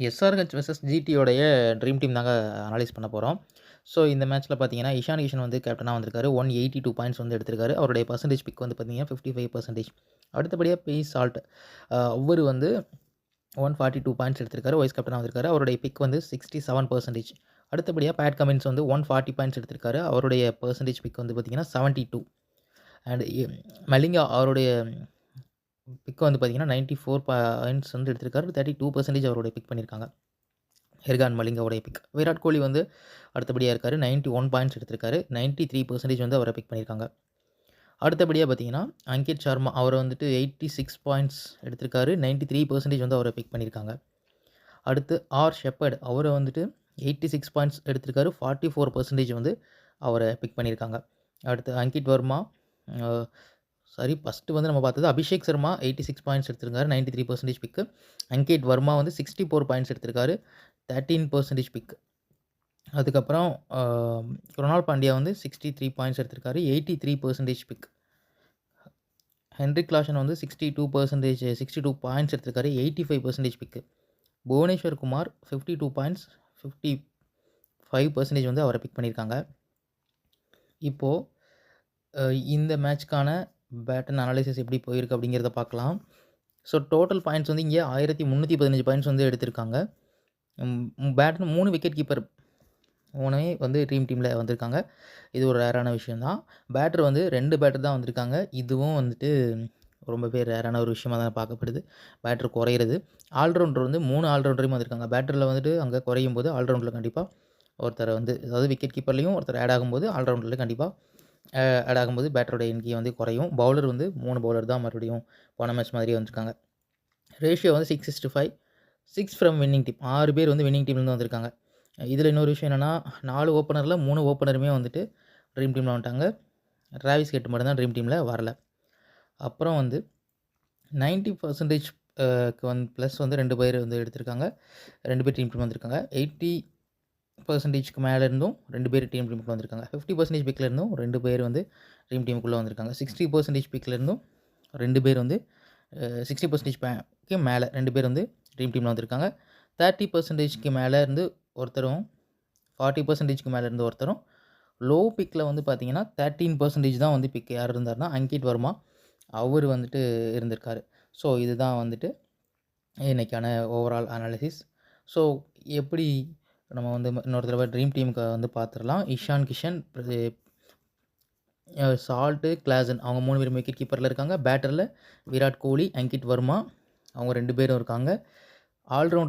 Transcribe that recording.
SRH versus ஜிடியோடைய dream team தாங்க analyse பண்ண போகிறோம். ஸோ இந்த மேட்ச்சில் பார்த்தீங்கன்னா, இஷான் கிஷன் வந்து கேப்டனாக வந்திருக்காரு. 182 பாயிண்ட்ஸ் வந்து எடுத்திருக்காரு. அவருடைய பர்சன்டேஜ் பிக் வந்து பார்த்தீங்கன்னா 55%. அடுத்தபடியாக பேஸ் சால்ட் அவரு வந்து 142 பாயிண்ட்ஸ் எடுத்திருக்காரு. வைஸ் கேப்டனாக வந்திருக்காரு. அவருடைய பிக் வந்து 67%. அடுத்தபடியாக பேட் கமின்ஸ் வந்து 140 பாயிண்ட்ஸ் எடுத்திருக்காரு. அவருடைய பர்சன்டேஜ் பிக் வந்து பார்த்தீங்கன்னா 72. அண்ட் மலிங்கா அவருடைய பிக் வந்து பார்த்தீங்கன்னா 94 பாயிண்ட்ஸ் வந்து எடுத்திருக்காரு. 32% அவருடைய பிக் பண்ணியிருக்காங்க. இர்ஃபான் மலிங்காவுடைய பிக். விராட் கோலி வந்து அடுத்தபடியாக இருக்காரு. 91 பாயிண்ட்ஸ் எடுத்திருக்காரு. 93% வந்து அவரை பிக் பண்ணியிருக்காங்க. அடுத்தபடியாக பார்த்தீங்கன்னா, அங்கித் சர்மா அவர் வந்துட்டு 86 பாயிண்ட்ஸ் எடுத்திருக்காரு. 93% வந்து அவரை பிக் பண்ணியிருக்காங்க. அடுத்து ஷெப்பர்ட் அவரை வந்துட்டு 86 பாயிண்ட்ஸ் எடுத்திருக்காரு. 44% வந்து அவரை பிக் பண்ணியிருக்காங்க. அடுத்து அங்கித் வர்மா ஃபஸ்ட்டு வந்து நம்ம பார்த்தது அபிஷேக் சர்மா 86 பாயிண்ட்ஸ் எடுத்திருக்காரு. 93% பிக்கு. அங்கித் வர்மா வந்து 64 பாயிண்ட்ஸ் எடுத்திருக்காரு. 13% பிக். அதுக்கப்புறம் குருணால் பாண்டியா வந்து 63 பாயிண்ட்ஸ் எடுத்திருக்காரு. 83% பிக். ஹென்ரிக் லாஷன் வந்து 62 பாயிண்ட்ஸ் எடுத்திருக்காரு. 85% பிக்கு. புவனேஸ்வர் குமார் 52 பாயிண்ட்ஸ் 55% வந்து அவரை பிக் பண்ணியிருக்காங்க. இப்போது இந்த மேட்ச்க்கான பேட்டன் அனாலிசிஸ் எப்படி போயிருக்கு அப்படிங்கிறத பார்க்கலாம். ஸோ டோட்டல் பாயிண்ட்ஸ் வந்து இங்கே 1315 பாயிண்ட்ஸ் வந்து எடுத்திருக்காங்க. பேட்டன் 3 விக்கெட் கீப்பர் 3மே வந்து டீமில் வந்திருக்காங்க. இது ஒரு ரேரான விஷயம் தான். பேட்டர் வந்து 2 பேட்டர் தான் வந்திருக்காங்க. இதுவும் வந்துட்டு ரொம்பவே ரேரான ஒரு விஷயமாக தான் பார்க்கப்படுது. பேட்டர் குறையிறது. ஆல்ரவுண்டர் வந்து 3 ஆல்ரவுண்டரையும் வந்திருக்காங்க. பேட்டரில் வந்துட்டு அங்கே குறையும் போது ஆல்ரவுண்டரில் கண்டிப்பாக ஒருத்தரை வந்து அதாவது விக்கெட் கீப்பர்லேயும் ஒருத்தர் ஆட் ஆகும்போது ஆல்ரவுண்டரில் கண்டிப்பாக ஆட் ஆகும்போது பேட்டரோட எண்ணிக்கை வந்து குறையும். பவுலர் வந்து 3 பவுலர் தான் மறுபடியும் போன மேட்ச் மாதிரியே வந்திருக்காங்க. ரேஷியோ வந்து 6:5. 6 ஃப்ரம் வின்னிங் டீம். 6 பேர் வந்து வின்னிங் டீம்லேருந்து வந்திருக்காங்க. இதில் இன்னொரு விஷயம் என்னென்னா 4 ஓப்பனரில் 3 ஓப்பனருமே வந்துட்டு ட்ரீம் டீமில் வந்துட்டாங்க. டிராவிஸ் ஹெட் மட்டும் தான் ட்ரீம் டீமில் வரல. அப்புறம் வந்து 90% வந்து ப்ளஸ் வந்து 2 பேர் வந்து எடுத்திருக்காங்க. 2 பேர் டீம் வந்திருக்காங்க. 80%க்கு மேலே இருந்தும் 2 பேர் டீமுக்குள்ளே வந்திருக்காங்க. 50% பிக்கில் இருந்தும் 2 பேர் வந்து டீமுக்குள்ளே வந்திருக்காங்க. 60% பிக்கில் இருந்தும் 2 பேர் வந்து 60%க்கு மேலே 2 பேர் வந்து டீமில் வந்திருக்காங்க. 30%க்கு மேலே இருந்து ஒருத்தரும் 40%க்கு மேலே இருந்து ஒருத்தரும் லோ பிக்கில் வந்து பார்த்தீங்கன்னா 13% தான் வந்து பிக் யார் இருந்தார்னா அங்கித் வர்மா அவர் வந்துட்டு இருந்திருக்காரு. ஸோ இதுதான் வந்துட்டு இன்றைக்கான ஓவரால் அனாலிசிஸ். ஸோ எப்படி நம்ம வந்து இன்னொரு தடவை ட்ரீம் டீமுக்கு வந்து பார்த்துடலாம். இஷான் கிஷன், சால்ட்டு, கிளாசன் அவங்க 3 பேரும் விக்கெட் கீப்பரில் இருக்காங்க. பேட்டரில் விராட் கோலி, அங்கித் வர்மா அவங்க 2 பேரும் இருக்காங்க. ஆல்ரவுண்டர்